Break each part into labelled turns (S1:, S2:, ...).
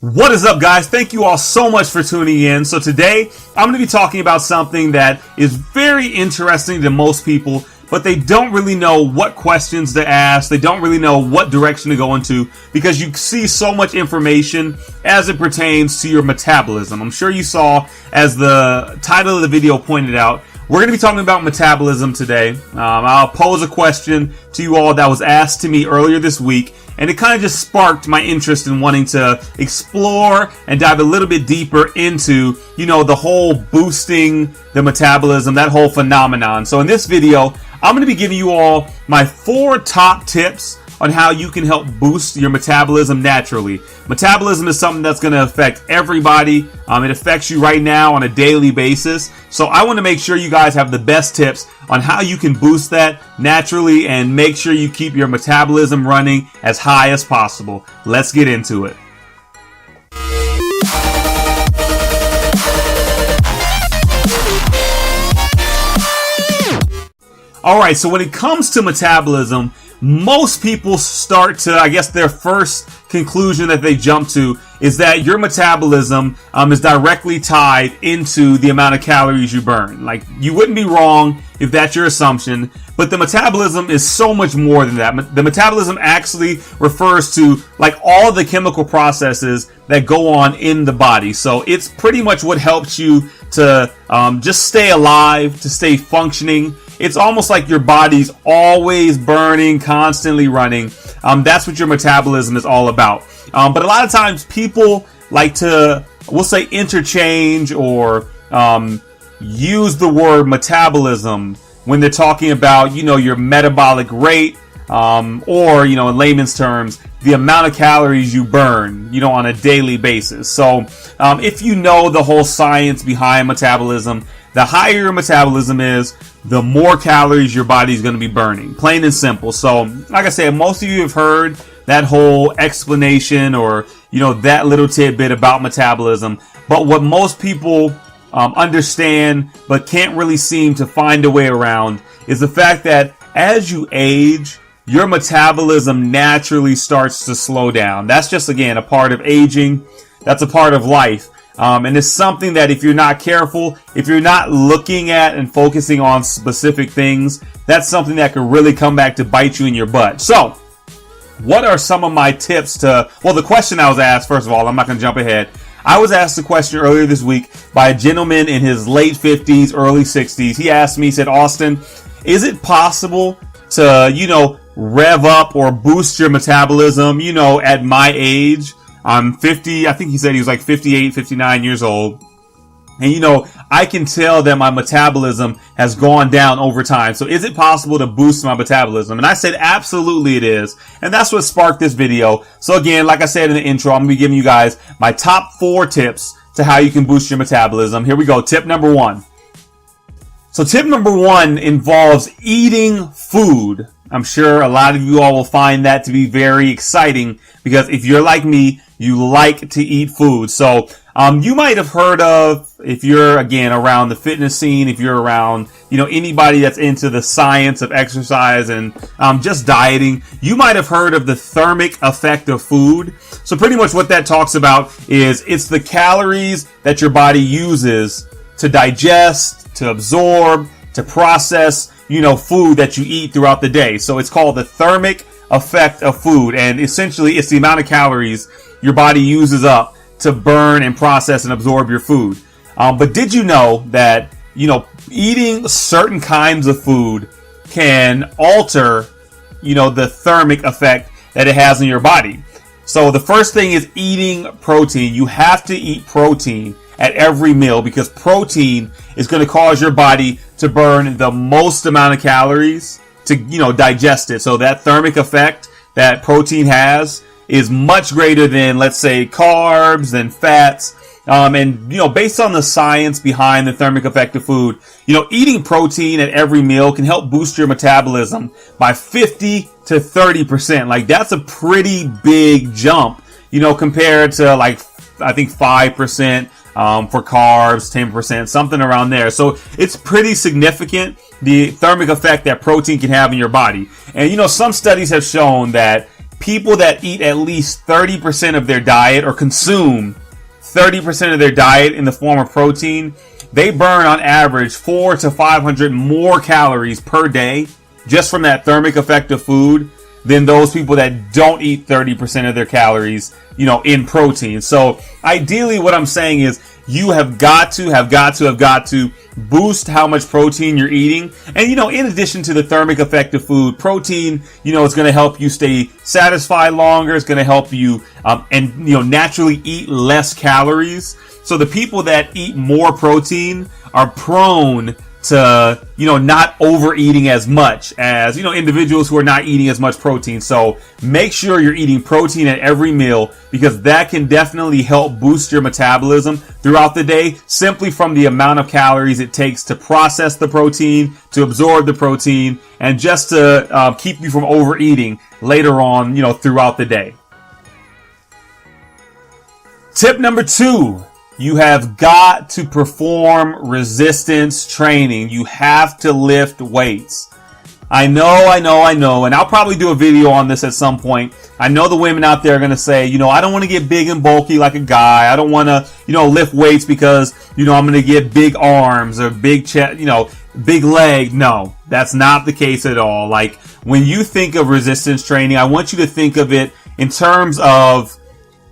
S1: What is up, guys? Thank you all so much for tuning in. So today I'm going to be talking about something that is very interesting to most people, but they don't really know what questions to ask. They don't really know what direction to go into because you see so much information as it pertains to your metabolism. I'm sure you saw, as the title of the video pointed out, we're going to be talking about metabolism today. I'll pose a question to you all that was asked to me earlier this week, and it kind of just sparked my interest in wanting to explore and dive a little bit deeper into, the whole boosting the metabolism, that whole phenomenon. So in this video, I'm going to be giving you all my 4 top tips on how you can help boost your metabolism naturally. Metabolism is something that's going to affect everybody. It affects you right now on a daily basis. So I want to make sure you guys have the best tips on how you can boost that naturally and make sure you keep your metabolism running as high as possible. Let's get into it. Alright, so when it comes to metabolism, most people start to, their first conclusion that they jump to is that your metabolism is directly tied into the amount of calories you burn. Like, you wouldn't be wrong if that's your assumption, but the metabolism is so much more than that. The metabolism actually refers to all the chemical processes that go on in the body. So it's pretty much what helps you to just stay alive, to stay functioning. It's almost like your body's always burning, constantly running. That's what your metabolism is all about. But a lot of times people like to, we'll say, interchange or use the word metabolism when they're talking about, your metabolic rate, or, in layman's terms, the amount of calories you burn, on a daily basis. So if you know the whole science behind metabolism, the higher your metabolism is, the more calories your body is going to be burning. Plain and simple. So, like I said, most of you have heard that whole explanation or, that little tidbit about metabolism. But what most people understand but can't really seem to find a way around is the fact that as you age, your metabolism naturally starts to slow down. That's just, again, a part of aging. That's a part of life. And it's something that if you're not careful, if you're not looking at and focusing on specific things, that's something that could really come back to bite you in your butt. So, what are some of my tips to, the question I was asked, first of all, I'm not going to jump ahead. I was asked a question earlier this week by a gentleman in his late 50s, early 60s. He asked me, he said, Austin, is it possible to, rev up or boost your metabolism, at my age? I'm 50, I think he said he was 58, 59 years old. And I can tell that my metabolism has gone down over time. So is it possible to boost my metabolism? And I said, absolutely it is. And that's what sparked this video. So again, like I said in the intro, I'm going to be giving you guys my top 4 tips to how you can boost your metabolism. Here we go. Tip number 1. So tip number 1 involves eating food. I'm sure a lot of you all will find that to be very exciting because if you're like me, you like to eat food. So you might have heard of, if you're, again, around the fitness scene, if you're around, anybody that's into the science of exercise and just dieting, you might have heard of the thermic effect of food. So pretty much what that talks about is it's the calories that your body uses to digest, to absorb, to process, food that you eat throughout the day. So it's called the thermic effect of food. And essentially it's the amount of calories your body uses up to burn and process and absorb your food. But did you know that, eating certain kinds of food can alter, the thermic effect that it has in your body? So the first thing is eating protein. You have to eat protein at every meal because protein is going to cause your body to burn the most amount of calories to, digest it. So that thermic effect that protein has is much greater than, let's say, carbs and fats. And based on the science behind the thermic effect of food, eating protein at every meal can help boost your metabolism by 50 to 30%. That's a pretty big jump, compared to I think 5%. For carbs, 10%, something around there. So it's pretty significant, the thermic effect that protein can have in your body. And some studies have shown that people that eat at least 30% of their diet or consume 30% of their diet in the form of protein, they burn on average 400 to 500 more calories per day just from that thermic effect of food than those people that don't eat 30% of their calories, in protein. So ideally what I'm saying is you have got to boost how much protein you're eating. And, in addition to the thermic effect of food, protein, is going to help you stay satisfied longer. It's going to help you, naturally eat less calories. So the people that eat more protein are prone to, not overeating as much as, individuals who are not eating as much protein. So make sure you're eating protein at every meal, because that can definitely help boost your metabolism throughout the day, simply from the amount of calories it takes to process the protein, to absorb the protein, and just to keep you from overeating later on, throughout the day. Tip number 2. You have got to perform resistance training. You have to lift weights. I know, and I'll probably do a video on this at some point. I know the women out there are going to say, I don't want to get big and bulky like a guy. I don't want to, lift weights because, I'm going to get big arms or big chest, big leg. No, that's not the case at all. Like, when you think of resistance training, I want you to think of it in terms of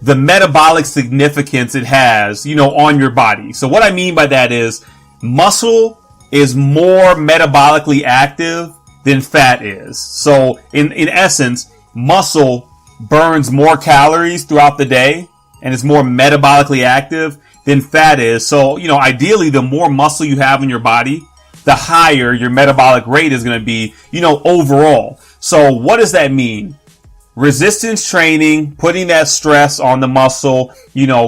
S1: the metabolic significance it has, on your body. So what I mean by that is muscle is more metabolically active than fat is. So in essence, muscle burns more calories throughout the day and is more metabolically active than fat is. So, ideally, the more muscle you have in your body, the higher your metabolic rate is going to be, overall. So what does that mean? Resistance training, putting that stress on the muscle,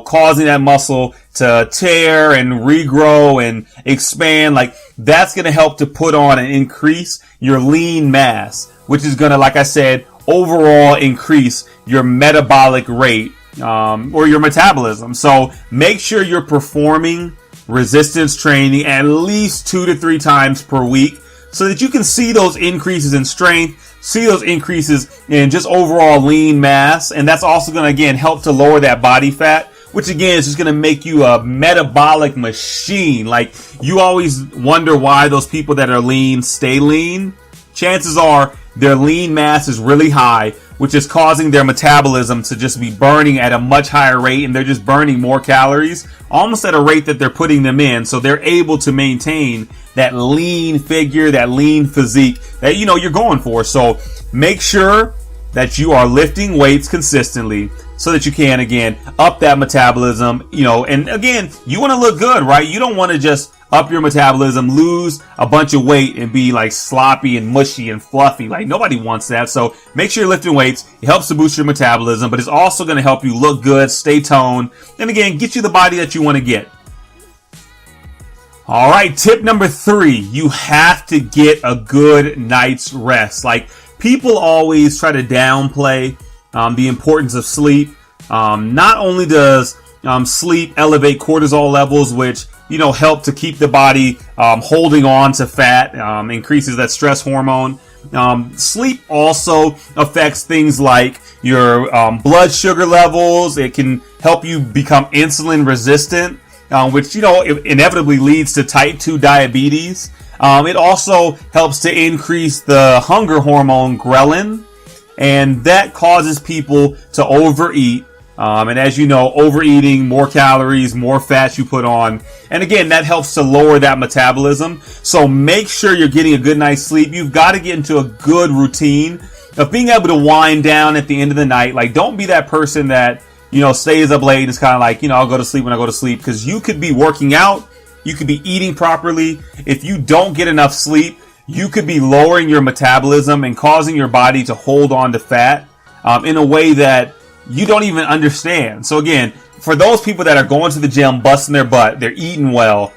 S1: causing that muscle to tear and regrow and expand, like that's going to help to put on and increase your lean mass, which is going to, like I said, overall increase your metabolic rate, or your metabolism. So make sure you're performing resistance training at least 2 to 3 times per week so that you can see those increases in strength, see those increases in just overall lean mass. And that's also going to, again, help to lower that body fat, which again is just going to make you a metabolic machine. Like, you always wonder why those people that are lean stay lean. Chances are their lean mass is really high, which is causing their metabolism to just be burning at a much higher rate, and they're just burning more calories almost at a rate that they're putting them in. So they're able to maintain that lean figure, that lean physique that you're going for. So make sure that you are lifting weights consistently so that you can, again, up that metabolism, and again, you want to look good, right? You don't want to just up your metabolism, lose a bunch of weight and be like sloppy and mushy and fluffy. Like, nobody wants that. So make sure you're lifting weights. It helps to boost your metabolism, but it's also going to help you look good, stay toned, and again, get you the body that you want to get. All right, tip number 3, you have to get a good night's rest. Like, people always try to downplay the importance of sleep. Not only does sleep elevate cortisol levels, which help to keep the body holding on to fat, increases that stress hormone. Sleep also affects things like your blood sugar levels. It can help you become insulin resistant, which inevitably leads to type 2 diabetes. It also helps to increase the hunger hormone ghrelin, and that causes people to overeat. And as you know, overeating, more calories, more fat you put on. And again, that helps to lower that metabolism. So make sure you're getting a good night's sleep. You've got to get into a good routine of being able to wind down at the end of the night. Like, don't be that person that, stays up late and is kind of like, I'll go to sleep when I go to sleep. Because you could be working out. You could be eating properly. If you don't get enough sleep, you could be lowering your metabolism and causing your body to hold on to fat in a way that you don't even understand. So again, for those people that are going to the gym, busting their butt, they're eating well,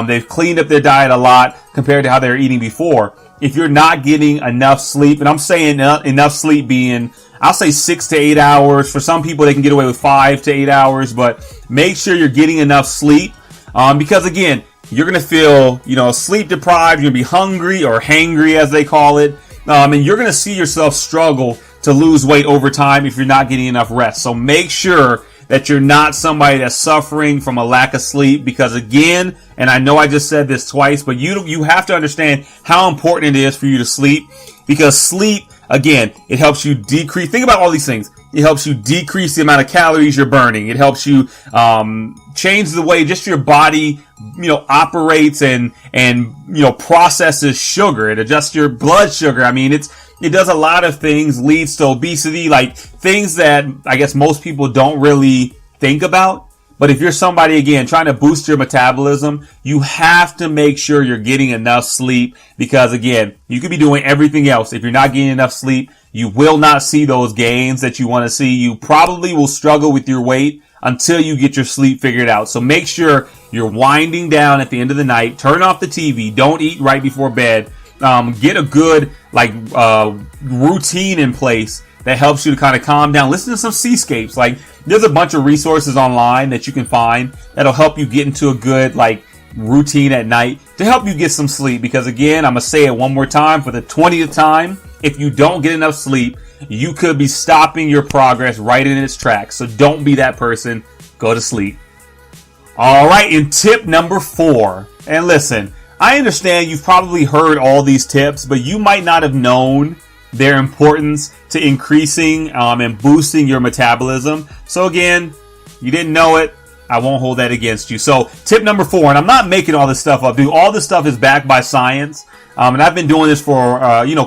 S1: they've cleaned up their diet a lot compared to how they were eating before. If you're not getting enough sleep, and I'm saying enough sleep being, I'll say 6 to 8 hours. For some people, they can get away with 5 to 8 hours, but make sure you're getting enough sleep, because again, you're going to feel, sleep deprived. You're going to be hungry or hangry, as they call it. And you're going to see yourself struggle to lose weight over time if you're not getting enough rest. So make sure that you're not somebody that's suffering from a lack of sleep, because again, and I know I just said this twice, but you have to understand how important it is for you to sleep, because sleep, again, it helps you decrease. Think about all these things. It helps you decrease the amount of calories you're burning. It helps you change the way just your body, operates and processes sugar. It adjusts your blood sugar. I mean, it does a lot of things, leads to obesity, like things that I guess most people don't really think about. But if you're somebody, again, trying to boost your metabolism, you have to make sure you're getting enough sleep, because again, you could be doing everything else. If you're not getting enough sleep, you will not see those gains that you want to see. You probably will struggle with your weight until you get your sleep figured out. So make sure you're winding down at the end of the night. Turn off the TV. Don't eat right before bed. Get a good routine in place that helps you to kind of calm down. Listen to some seascapes. Like, there's a bunch of resources online that you can find that'll help you get into a good routine at night to help you get some sleep. Because again, I'm gonna say it one more time for the 20th time: if you don't get enough sleep, you could be stopping your progress right in its tracks. So don't be that person. Go to sleep. All right, and tip number 4. And listen, I understand you've probably heard all these tips, but you might not have known their importance to increasing and boosting your metabolism. So again, you didn't know it, I won't hold that against you. So tip number 4, and I'm not making all this stuff up, dude. All this stuff is backed by science. And I've been doing this for,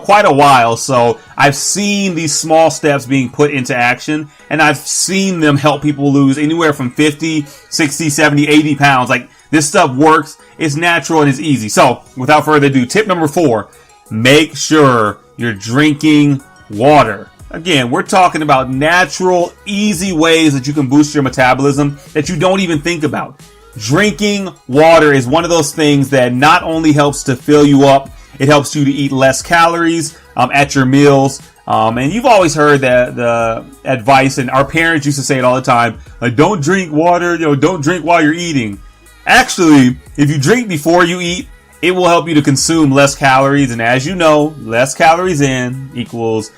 S1: quite a while. So I've seen these small steps being put into action, and I've seen them help people lose anywhere from 50, 60, 70, 80 pounds. Like, this stuff works. It's natural and it's easy. So without further ado, tip number 4, make sure you're drinking water. Again, we're talking about natural, easy ways that you can boost your metabolism that you don't even think about. Drinking water is one of those things that not only helps to fill you up, it helps you to eat less calories at your meals. And you've always heard the advice, and our parents used to say it all the time, like, don't drink water, don't drink while you're eating. Actually, if you drink before you eat, it will help you to consume less calories. And as you know, less calories in equals,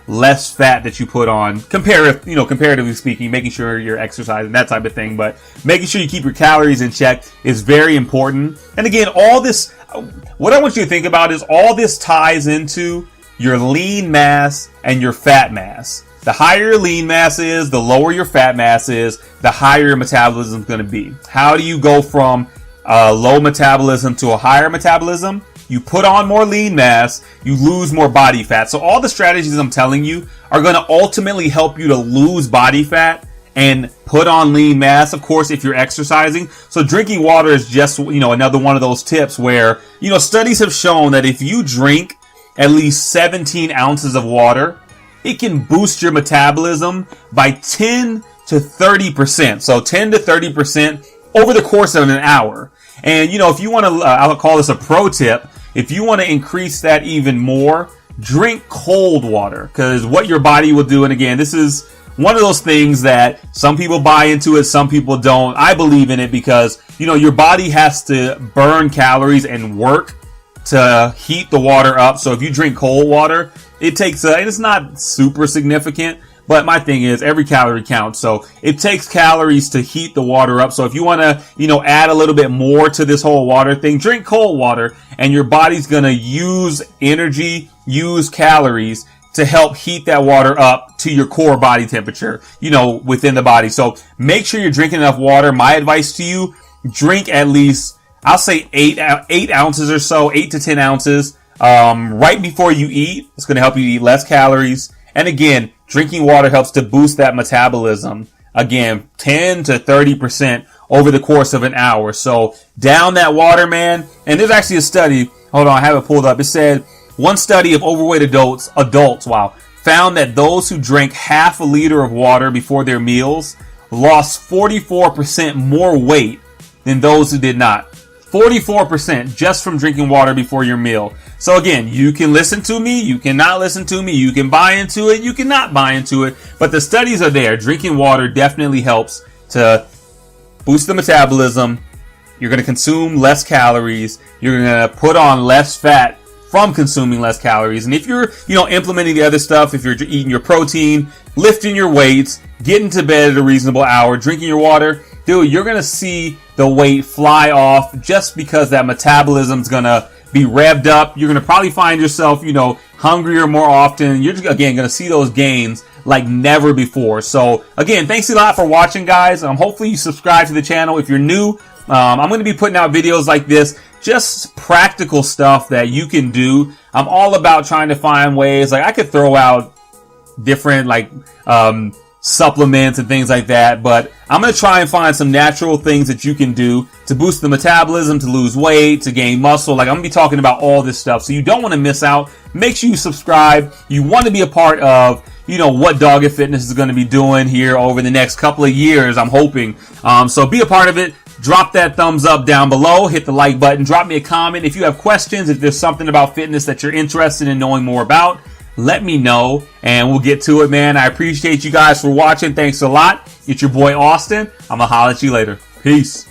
S1: less fat that you put on, comparatively speaking, making sure you're exercising, that type of thing. But making sure you keep your calories in check is very important. And again, all this, what I want you to think about is all this ties into your lean mass and your fat mass. The higher your lean mass is, the lower your fat mass is, the higher your metabolism is going to be. How do you go from low metabolism to a higher metabolism? You put on more lean mass, you lose more body fat. So all the strategies I'm telling you are going to ultimately help you to lose body fat and put on lean mass, of course, if you're exercising. So drinking water is just, another one of those tips where, studies have shown that if you drink at least 17 ounces of water, it can boost your metabolism by 10 to 30%. So 10 to 30% over the course of an hour. And, if you want to, I'll call this a pro tip. If you want to increase that even more, drink cold water, because what your body will do, and again, this is one of those things that some people buy into it, some people don't. I believe in it because, your body has to burn calories and work to heat the water up. So if you drink cold water, it takes, and it's not super significant, but my thing is every calorie counts. So it takes calories to heat the water up. So if you want to, add a little bit more to this whole water thing, drink cold water, and your body's going to use energy, use calories to help heat that water up to your core body temperature, within the body. So make sure you're drinking enough water. My advice to you, drink at least, I'll say 8 ounces or so, 8 to 10 ounces, right before you eat. It's going to help you eat less calories. And again, drinking water helps to boost that metabolism. Again, 10 to 30% over the course of an hour. So down that water, man. And there's actually a study. Hold on, I have it pulled up. It said one study of overweight adults, found that those who drank half a liter of water before their meals lost 44% more weight than those who did not. 44% just from drinking water before your meal. So again, you can listen to me, you cannot listen to me, you can buy into it, you cannot buy into it, but the studies are there. Drinking water definitely helps to boost the metabolism. You're going to consume less calories. You're going to put on less fat from consuming less calories. And if you're, implementing the other stuff, if you're eating your protein, lifting your weights, getting to bed at a reasonable hour, drinking your water, dude, you're going to see the weight fly off just because that metabolism's going to be revved up. You're going to probably find yourself, hungrier more often. You're, again, going to see those gains like never before. So, again, thanks a lot for watching, guys. Hopefully you subscribe to the channel. If you're new, I'm going to be putting out videos like this, just practical stuff that you can do. I'm all about trying to find ways. Like, I could throw out different, supplements and things like that, but I'm going to try and find some natural things that you can do to boost the metabolism, to lose weight, to gain muscle. Like, I'm going to be talking about all this stuff, so you don't want to miss out. Make sure you subscribe. You want to be a part of, what Doggette Fitness is going to be doing here over the next couple of years, I'm hoping. So be a part of it. Drop that thumbs up down below. Hit the like button. Drop me a comment. If you have questions, if there's something about fitness that you're interested in knowing more about, let me know and we'll get to it, man. I appreciate you guys for watching. Thanks a lot. It's your boy Austin. I'm gonna holler at you later. Peace.